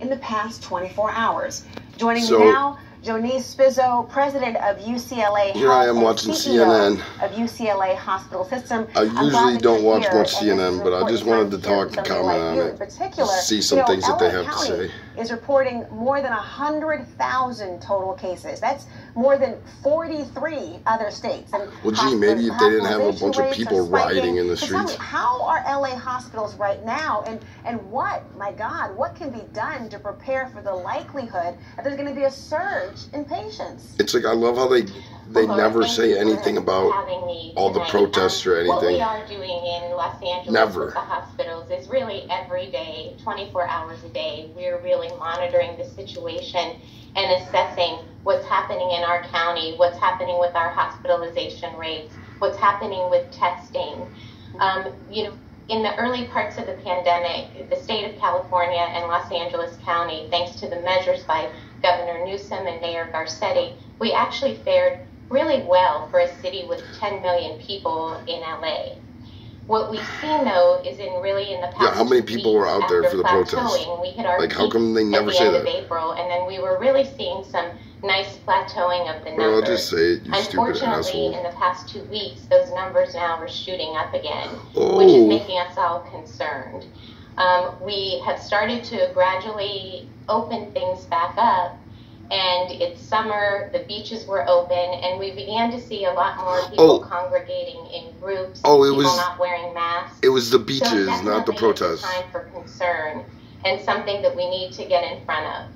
in the past 24 hours. Joining me now, Jonice Spizzo, president of UCLA Here I am watching CNN. Of UCLA Hospital System. I usually don't watch much CNN, but I just wanted to talk and comment on it. See some things that they have to say. Is reporting more than 100,000 total cases. That's more than 43 other states. And well, gee, maybe if they didn't have a bunch of people rioting in the streets. So how are LA hospitals right now, and what, my God, what can be done to prepare for the likelihood that there's going to be a surge in patients? It's like, I love how they never say anything about all the protests or anything. What we are doing in Los Angeles with the hospitals is really every day, 24 hours a day, we're really monitoring the situation and assessing what's happening in our county, what's happening with our hospitalization rates, what's happening with testing. In the early parts of the pandemic, the state of California and Los Angeles County, thanks to the measures by Governor Newsom and Mayor Garcetti, we actually fared really well for a city with 10 million people in LA. What we've seen, though, is in the past how many people were out there for the protest? We hit our like, how come they never say that? At the end of April, and then we were really seeing some nice plateauing of the numbers. Well, I'll just say it, you stupid asshole. Unfortunately, in the past 2 weeks, those numbers now are shooting up again, which is making us all concerned. We have started to gradually open things back up, and it's summer, the beaches were open, and we began to see a lot more people congregating in groups, people not wearing masks. It was the beaches, not the protests. It's a time for concern, and something that we need to get in front of.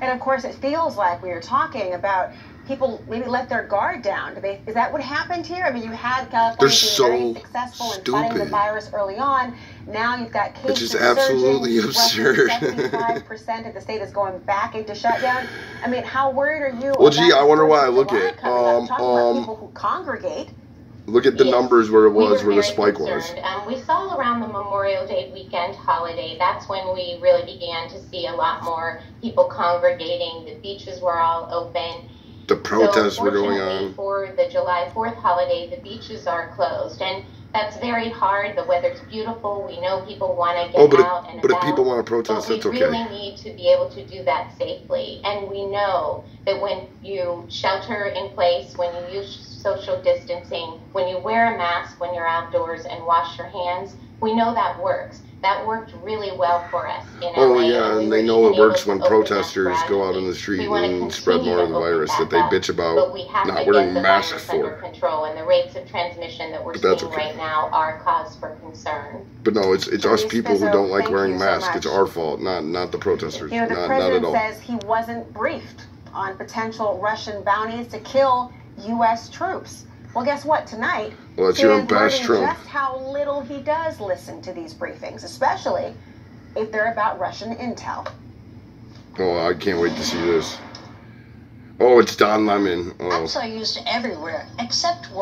And of course, it feels like we were talking about people maybe let their guard down. Is that what happened here? I mean, you had California being very successful in fighting the virus early on. Now you've got cases which is absolutely absurd. 75% of the state is going back into shutdown. I mean, how worried are you? Well, gee, I wonder why I look at people who congregate. Look at the numbers where it was, where the spike was. We saw around the Memorial Day weekend holiday, that's when we really began to see a lot more people congregating. The beaches were all open. The protests were going on. For the July 4th holiday, the beaches are closed. And that's very hard. The weather's beautiful. We know people want to get out and about. But if people want to protest, that's okay. We really need to be able to do that safely. And we know that when you shelter in place, when you use social distancing, when you wear a mask when you're outdoors and wash your hands, we know that works. That worked really well for us in LA. Oh, yeah, and they know it works when protesters go out in the street and spread more of the virus that they bitch about not wearing masks for. Under control, and the rates of transmission that we're seeing right now are cause for concern. But no, it's us people who don't like wearing masks. It's our fault, not the protesters. You know, the president says he wasn't briefed on potential Russian bounties to kill U.S. troops. Well, guess what? Tonight, it's your best Trump. Just how little he does listen to these briefings, especially if they're about Russian intel. Oh, I can't wait to see this. Oh, it's Don Lemon. Apps are used everywhere except work.